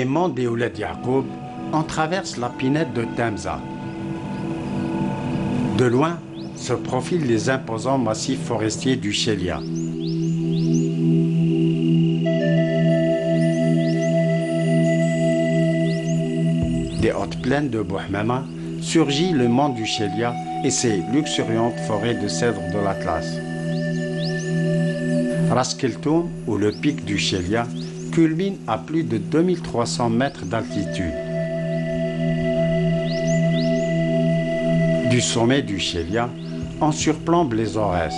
monts des Ouled Yacoub, on traverse la pinède de Temza. De loin se profilent les imposants massifs forestiers du Chélia. Des hautes plaines de Bouhmama surgit le mont du Chélia et ses luxuriantes forêts de cèdres de l'Atlas. Ras Keltoum, ou le pic du Chélia, culmine à plus de 2300 mètres d'altitude. Du sommet du Chélia, on surplombe les Aurès.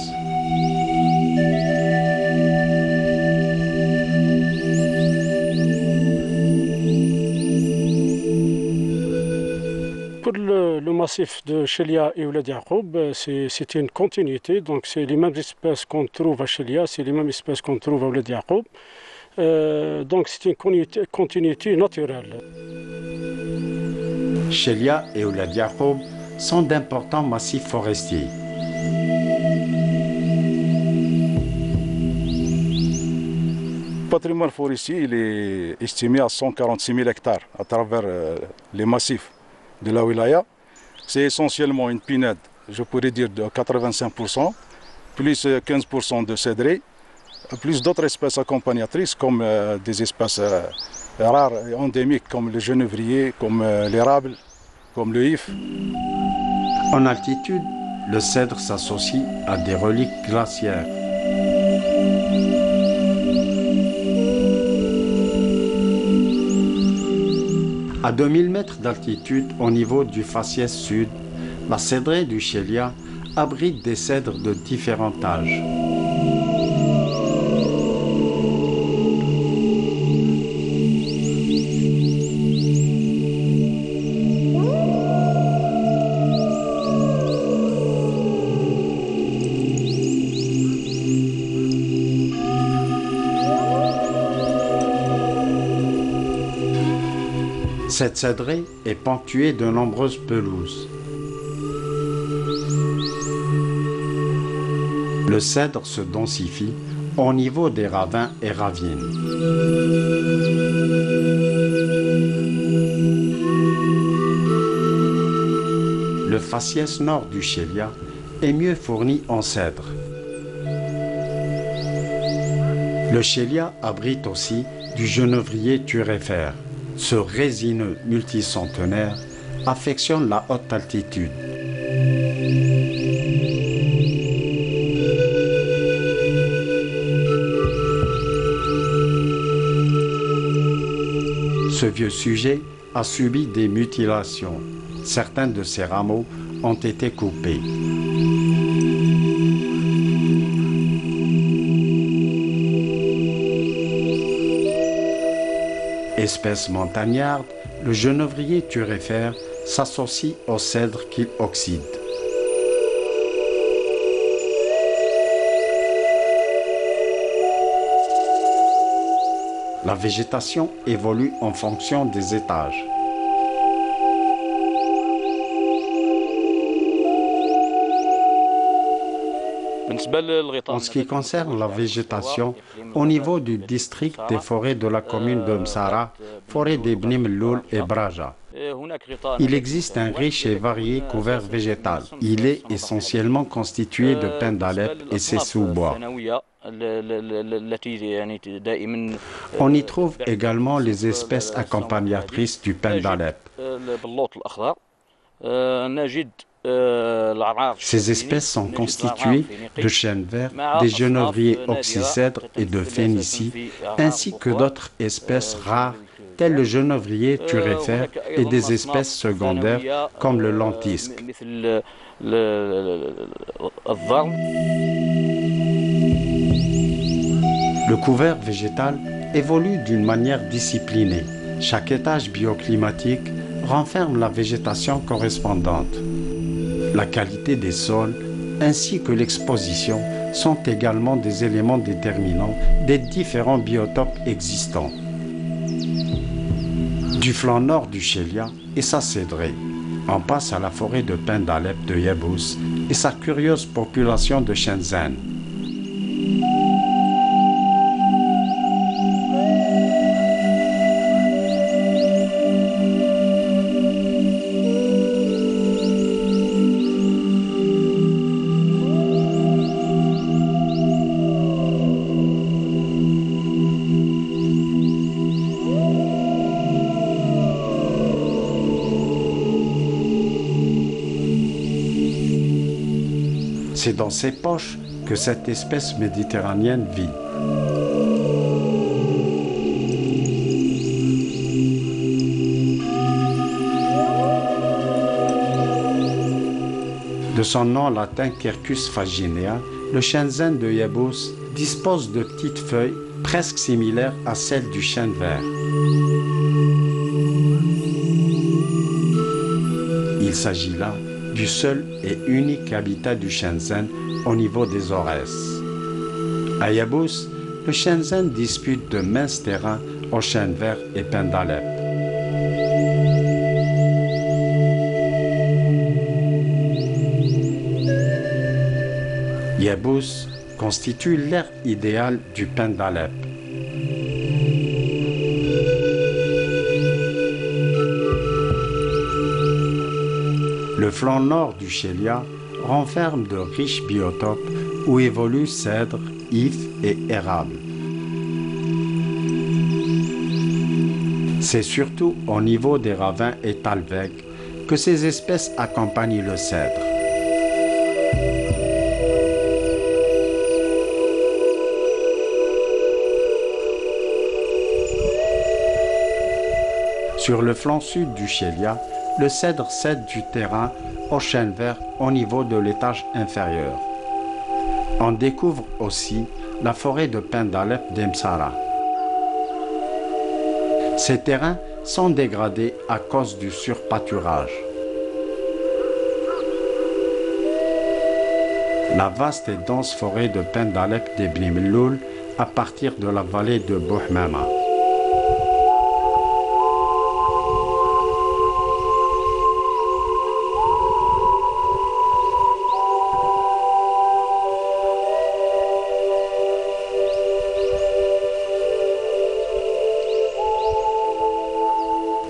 Pour le massif de Chélia et Ouled Yacoub, c'est une continuité. Donc, c'est les mêmes espèces qu'on trouve à Chélia, c'est les mêmes espèces qu'on trouve à Ouled Yacoub. Donc, c'est une continuité naturelle. Chélia et Ouled Yacoub sont d'importants massifs forestiers. Le patrimoine forestier il est estimé à 146 000 hectares à travers les massifs de la wilaya. C'est essentiellement une pinède, je pourrais dire de 85%, plus 15% de cédrés, plus d'autres espèces accompagnatrices comme des espèces rares et endémiques comme le genévrier, comme l'érable, comme le if. En altitude, le cèdre s'associe à des reliques glaciaires. À 2000 mètres d'altitude, au niveau du faciès sud, la cédrée du Chélia abrite des cèdres de différents âges. Cette cédrée est ponctuée de nombreuses pelouses. Le cèdre se densifie au niveau des ravins et ravines. Le faciès nord du Chélia est mieux fourni en cèdre. Le Chélia abrite aussi du genévrier turéfère. Ce résineux multicentenaire affectionne la haute altitude. Ce vieux sujet a subi des mutilations. Certains de ses rameaux ont été coupés. Espèce montagnarde, le genévrier turéfère s'associe au cèdre qu'il oxyde. La végétation évolue en fonction des étages. En ce qui concerne la végétation, au niveau du district des forêts de la commune de Msara, forêt des Bni Melloul et Braja, il existe un riche et varié couvert végétal. Il est essentiellement constitué de pins d'Alep et ses sous-bois. On y trouve également les espèces accompagnatrices du pin d'Alep. Ces espèces sont constituées de chênes verts, des genévriers oxycèdres et de phénicie, ainsi que d'autres espèces rares telles le genévrier turéfère et des espèces secondaires comme le lentisque. Le couvert végétal évolue d'une manière disciplinée. Chaque étage bioclimatique renferme la végétation correspondante. La qualité des sols ainsi que l'exposition sont également des éléments déterminants des différents biotopes existants. Du flanc nord du Chélia et sa cédrée, on passe à la forêt de pins d'Alep de Yebous et sa curieuse population de Shenzhen. C'est dans ces poches que cette espèce méditerranéenne vit. De son nom latin Quercus faginea, le chêne de Yabous dispose de petites feuilles presque similaires à celles du chêne vert. Il s'agit là du seul et unique habitat du chêne au niveau des Aurès. À Yabous, le chêne dispute de minces terrains au chêne vert et pin d'Alep. Yabous constitue l'aire idéale du pin d'Alep. Le flanc nord du Chélia renferme de riches biotopes où évoluent cèdres, ifs et érables. C'est surtout au niveau des ravins et talwegs que ces espèces accompagnent le cèdre. Sur le flanc sud du Chélia, le cèdre cède du terrain au chêne vert au niveau de l'étage inférieur. On découvre aussi la forêt de pin d'Alep d'Emsara. Ces terrains sont dégradés à cause du surpâturage. La vaste et dense forêt de pin d'Alep d'Ibn Melloul à partir de la vallée de Bouhmama.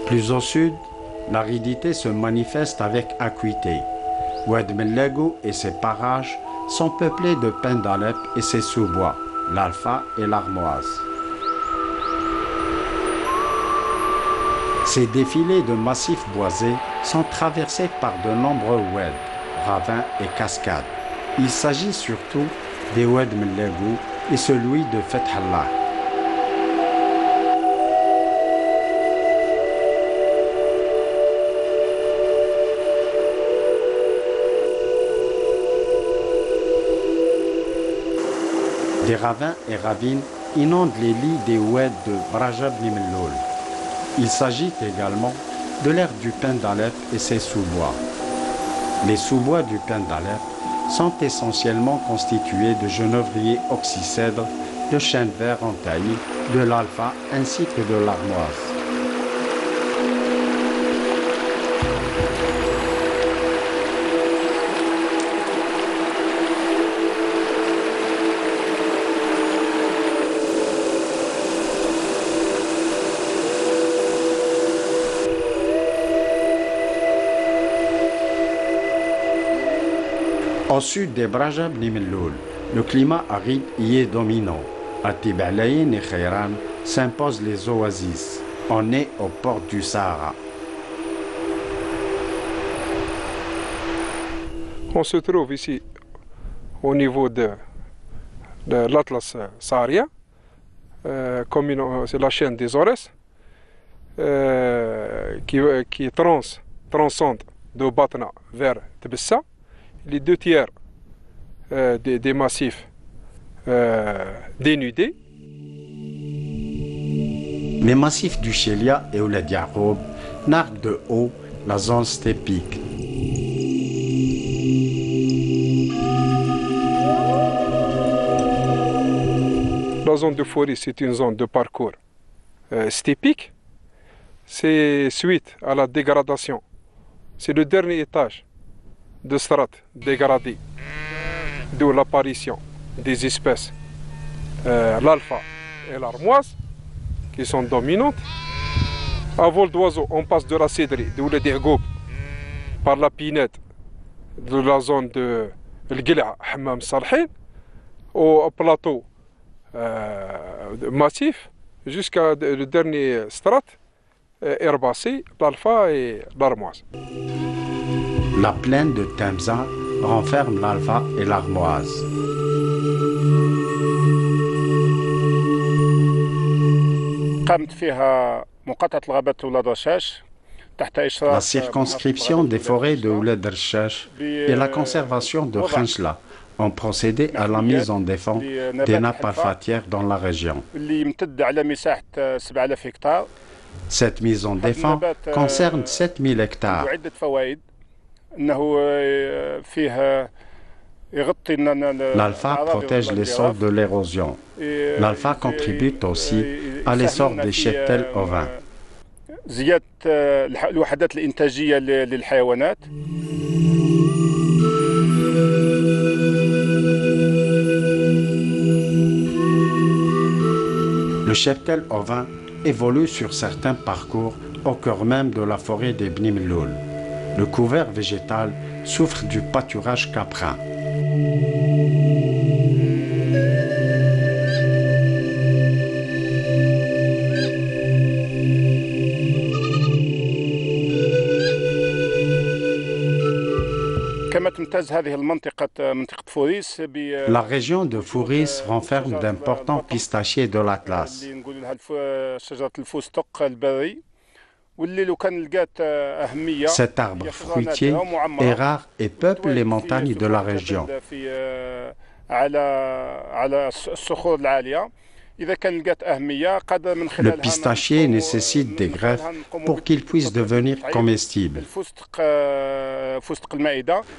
Plus au sud, l'aridité se manifeste avec acuité. Oued Mellego et ses parages sont peuplés de pin d'Alep et ses sous-bois, l'alpha et l'armoise. Ces défilés de massifs boisés sont traversés par de nombreux oueds, ravins et cascades. Il s'agit surtout des Oued Mellego et celui de Fethallah. Des ravins et ravines inondent les lits des oueds de Brajab Nimelloul. Il s'agit également de l'aire du pin d'Alep et ses sous-bois. Les sous-bois du pin d'Alep sont essentiellement constitués de genévriers oxycèdres, de chêne vert entaillé, de l'alpha ainsi que de l'armoise. Au sud des Brajab Nimelloul, le climat aride y est dominant. À Tibalaïn et Khayran s'imposent les oasis. On est aux portes du Sahara. On se trouve ici au niveau de l'Atlas saharien, c'est la chaîne des Aurès, qui transcende de Batna vers Tbessa. Les 2 tiers des massifs dénudés. Les massifs du Chélia et Ouled Yacoub narguent de haut la zone steppique. La zone de forêt, c'est une zone de parcours steppique. C'est suite à la dégradation. C'est le dernier étage de strates dégradées, d'où l'apparition des espèces, l'alpha et l'armoise, qui sont dominantes. À vol d'oiseau, on passe de la cédrie, de Ouled Yacoub, par la pinède de la zone de L'Gila, Hammam Salhin, au plateau massif, jusqu'à le dernier strate herbacé, l'alpha et l'armoise. La plaine de Temza renferment l'alpha et l'armoise. La circonscription des forêts de Ouled Rchash et la conservation de Khenchla ont procédé à la mise en défense des nappes alphatières dans la région. Cette mise en défense concerne 7000 hectares. L'alpha protège les sols de l'érosion. L'alpha contribue aussi à l'essor des cheptels ovins. Le cheptel ovin évolue sur certains parcours au cœur même de la forêt des Bni Melloul. Le couvert végétal souffre du pâturage caprin. La région de Fouris renferme d'importants pistachiers de l'Atlas. Cet arbre fruitier est rare et peuple les montagnes de la région. Le pistachier nécessite des greffes pour qu'il puisse devenir comestible.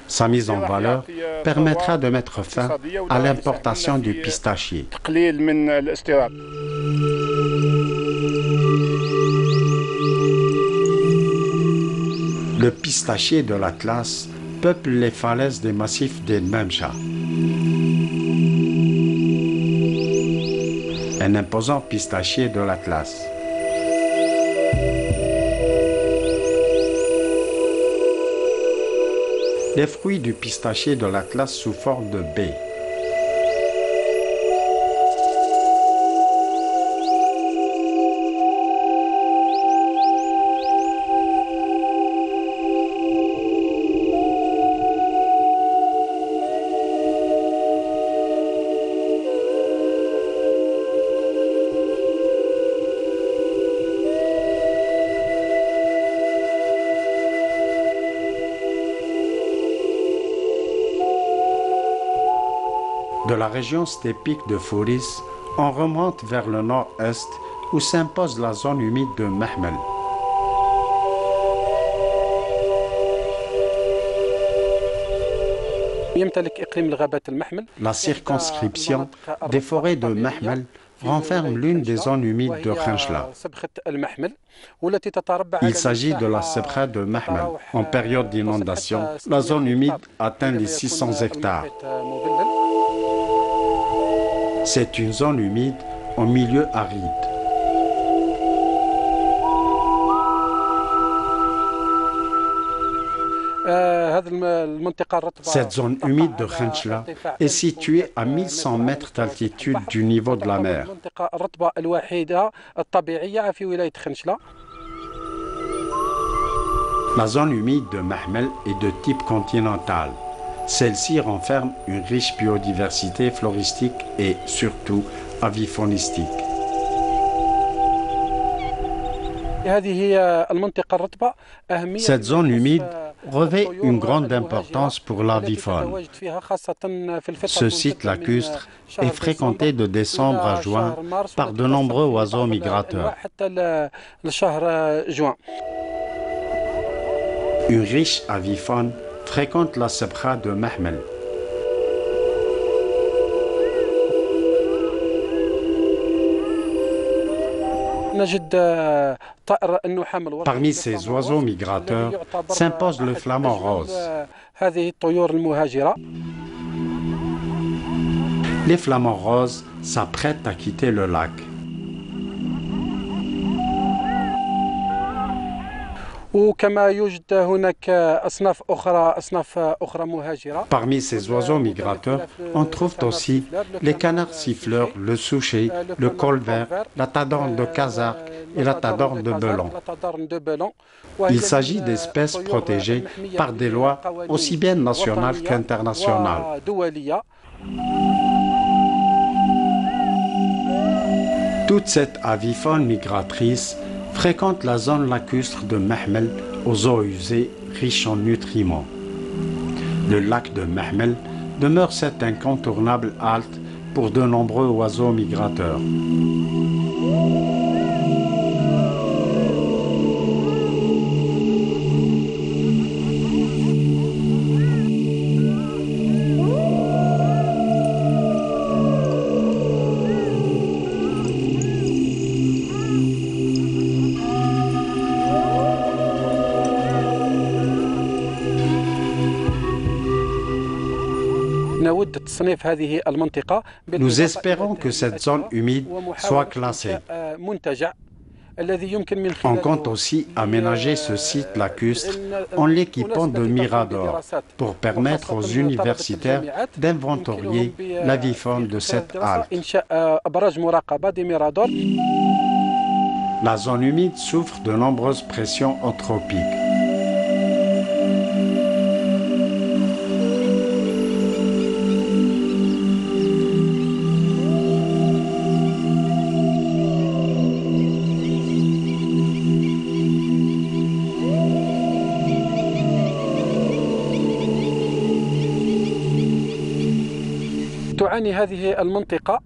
Sa mise en valeur permettra de mettre fin à l'importation du pistachier. Le pistachier de l'Atlas peuple les falaises des massifs des Memcha. Un imposant pistachier de l'Atlas. Les fruits du pistachier de l'Atlas sous forme de baies. De la région steppique de Fouris, on remonte vers le nord-est où s'impose la zone humide de Mahmel. La circonscription des forêts de Mahmel renferme l'une des zones humides de Khenchla. Il s'agit de la Sebkha de Mahmel. En période d'inondation, la zone humide atteint les 600 hectares. C'est une zone humide au milieu aride. Cette zone humide de Khenchla est située à 1100 mètres d'altitude du niveau de la mer. La zone humide de Mahmel est de type continental. Celle-ci renferme une riche biodiversité floristique et surtout avifaunistique. Cette zone humide revêt une grande importance pour l'avifaune. Ce site lacustre est fréquenté de décembre à juin par de nombreux oiseaux migrateurs. Une riche avifaune fréquente la Sebkha de Mahmel. Parmi ces oiseaux migrateurs s'impose le flamand rose. Les flamands roses s'apprêtent à quitter le lac. Parmi ces oiseaux migrateurs, on trouve aussi les canards siffleurs, le souchet, le colvert, la tadorne de Kazakh et la tadorne de Belon. Il s'agit d'espèces protégées par des lois aussi bien nationales qu'internationales. Toute cette avifaune migratrice fréquente la zone lacustre de Mehmel aux eaux usées riches en nutriments. Le lac de Mehmel demeure cette incontournable halte pour de nombreux oiseaux migrateurs. Nous espérons que cette zone humide soit classée. On compte aussi aménager ce site lacustre en l'équipant de miradors pour permettre aux universitaires d'inventorier l'avifaune de cette halte. La zone humide souffre de nombreuses pressions anthropiques.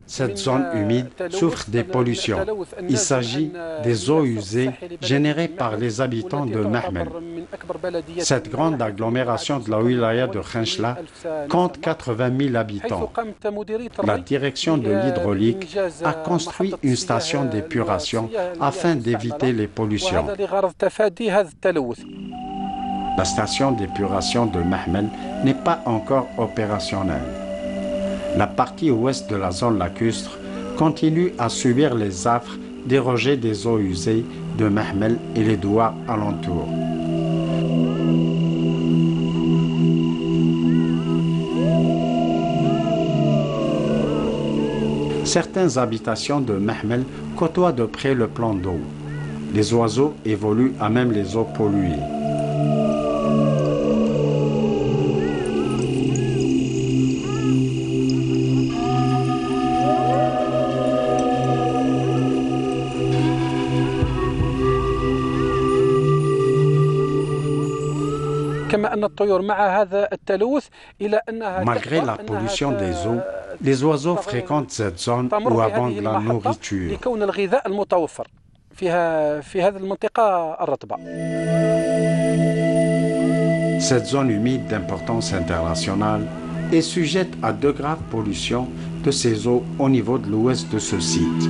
Cette zone humide souffre des pollutions. Il s'agit des eaux usées générées par les habitants de Mehmel. Cette grande agglomération de la wilaya de Khenchela compte 80 000 habitants. La direction de l'hydraulique a construit une station d'épuration afin d'éviter les pollutions. La station d'épuration de Mehmel n'est pas encore opérationnelle. La partie ouest de la zone lacustre continue à subir les affres des rejets des eaux usées de Mehmel et les douars alentours. Certaines habitations de Mehmel côtoient de près le plan d'eau. Les oiseaux évoluent à même les eaux polluées. Malgré la pollution des eaux, les oiseaux fréquentent cette zone où abonde la nourriture. Cette zone humide d'importance internationale est sujette à de graves pollutions de ces eaux au niveau de l'ouest de ce site.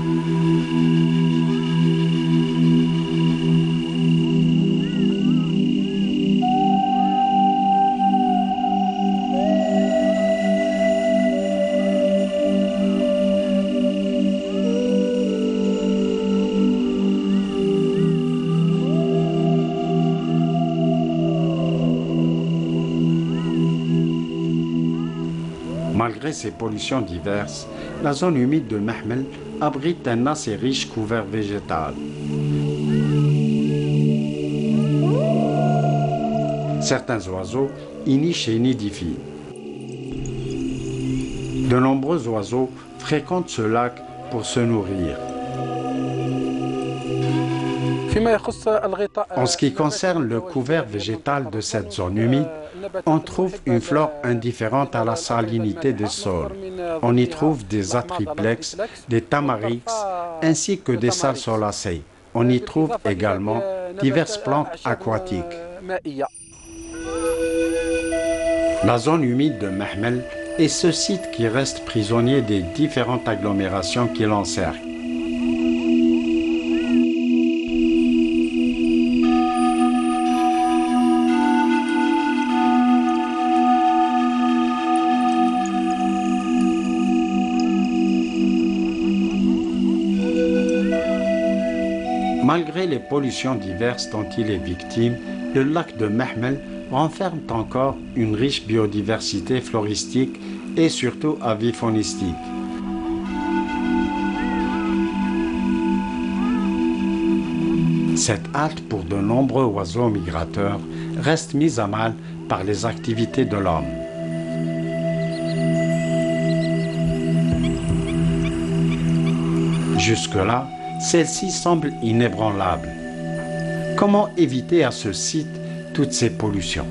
Malgré ces pollutions diverses, la zone humide de Mehmel abrite un assez riche couvert végétal. Certains oiseaux y nichent et nidifient. De nombreux oiseaux fréquentent ce lac pour se nourrir. En ce qui concerne le couvert végétal de cette zone humide, on trouve une flore indifférente à la salinité des sols. On y trouve des atriplex, des tamarix, ainsi que des salsolacées. On y trouve également diverses plantes aquatiques. La zone humide de Mehmel est ce site qui reste prisonnier des différentes agglomérations qui l'encerclent. Malgré les pollutions diverses dont il est victime, le lac de Mehmel renferme encore une riche biodiversité floristique et surtout avifaunistique. Cette halte pour de nombreux oiseaux migrateurs reste mise à mal par les activités de l'homme. Jusque-là, celle-ci semble inébranlable. Comment éviter à ce site toutes ces pollutions?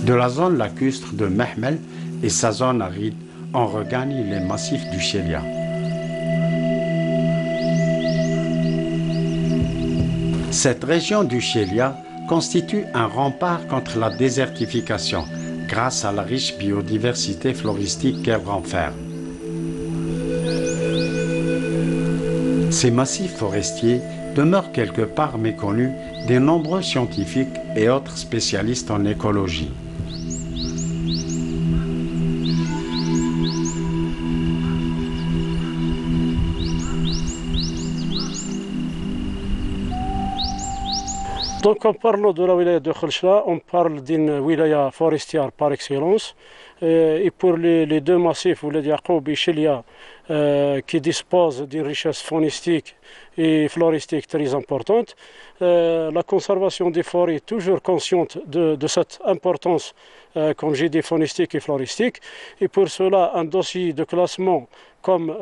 De la zone lacustre de Mehmel et sa zone aride, on regagne les massifs du Chélia. Cette région du Chélia constitue un rempart contre la désertification grâce à la riche biodiversité floristique qu'elle renferme. Ces massifs forestiers demeurent quelque part méconnus des nombreux scientifiques et autres spécialistes en écologie. Donc en parlant de la wilaya de Khalchla, on parle d'une wilaya forestière par excellence. Et pour les deux massifs, Ouled Yacoub et Chélia, qui disposent d'une richesse faunistique et floristique très importante, la conservation des forêts est toujours consciente de cette importance, comme j'ai dit, faunistique et floristique. Et pour cela, un dossier de classement comme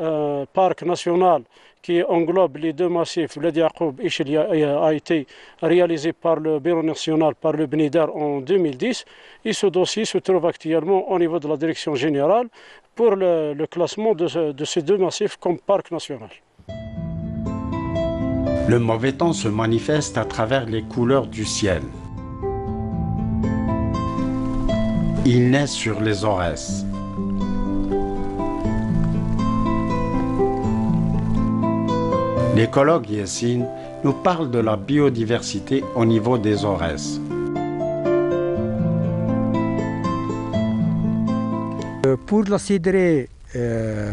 parc national qui englobe les deux massifs, Ouled Yacoub et Chélia, a été réalisé par le Bureau national, par le BNIDAR en 2010. Et ce dossier se trouve actuellement au niveau de la direction générale pour le classement de ces deux massifs comme parc national. Le mauvais temps se manifeste à travers les couleurs du ciel. Il naît sur les Aurès. L'écologue Yassine nous parle de la biodiversité au niveau des Aurès. Pour la cidrée de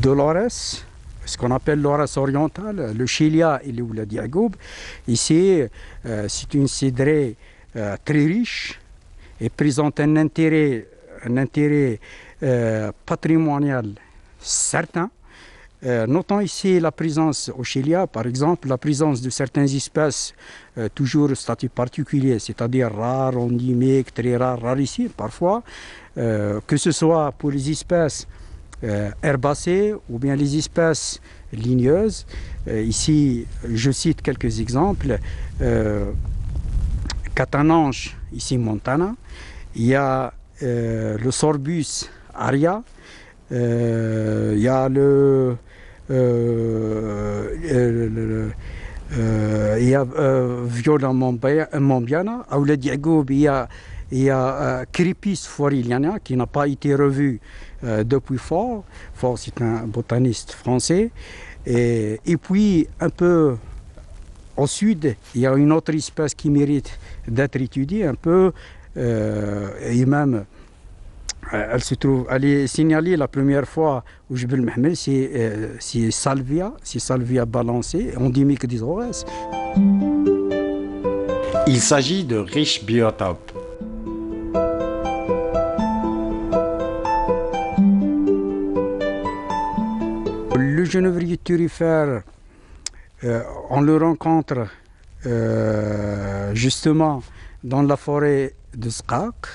l'Aurès, ce qu'on appelle l'Aurès oriental, le Chélia et le Ouled Yacoub, ici c'est une cidrée très riche et présente un intérêt patrimonial certain. Notons ici la présence au Chélia, par exemple, la présence de certaines espèces toujours statut particulier, c'est-à-dire rares, endémiques, très rares, rarissimes parfois, que ce soit pour les espèces herbacées ou bien les espèces ligneuses. Ici, je cite quelques exemples. Catananche, ici Montana. Il y a le Sorbus aria. Il y a Viola Mombiana. À Ouled Yacoub, il y a Cripis foriliana qui n'a pas été revu depuis Fort. Fort, c'est un botaniste français. Et puis, un peu au sud, il y a une autre espèce qui mérite d'être étudiée un peu, et même elle est signalée la première fois au Jebel Mehmel, c'est Salvia balancée, endémique des Aurès. Il s'agit de riches biotopes. Le genévrier thurifère, on le rencontre justement dans la forêt de Skak,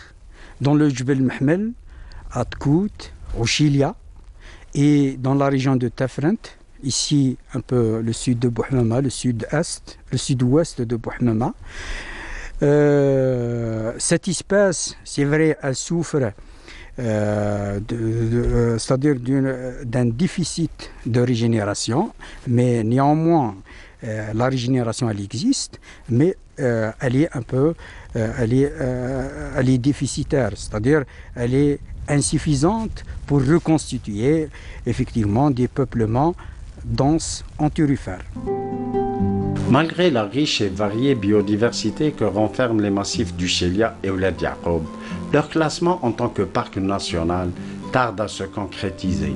dans le Jebel Mehmel, à Tkout, au Chélia, et dans la région de Tafrent, ici un peu le sud de Bouhmama, le sud-est, le sud-ouest de Bouhmama. Cette espèce, c'est vrai, elle souffre c'est-à-dire d'un déficit de régénération, mais néanmoins la régénération elle existe, mais elle est un peu elle est déficitaire, c'est-à-dire elle est insuffisante pour reconstituer effectivement des peuplements denses en thurifères. Malgré la riche et variée biodiversité que renferment les massifs du Chélia et Ouled Yacoub, leur classement en tant que parc national tarde à se concrétiser.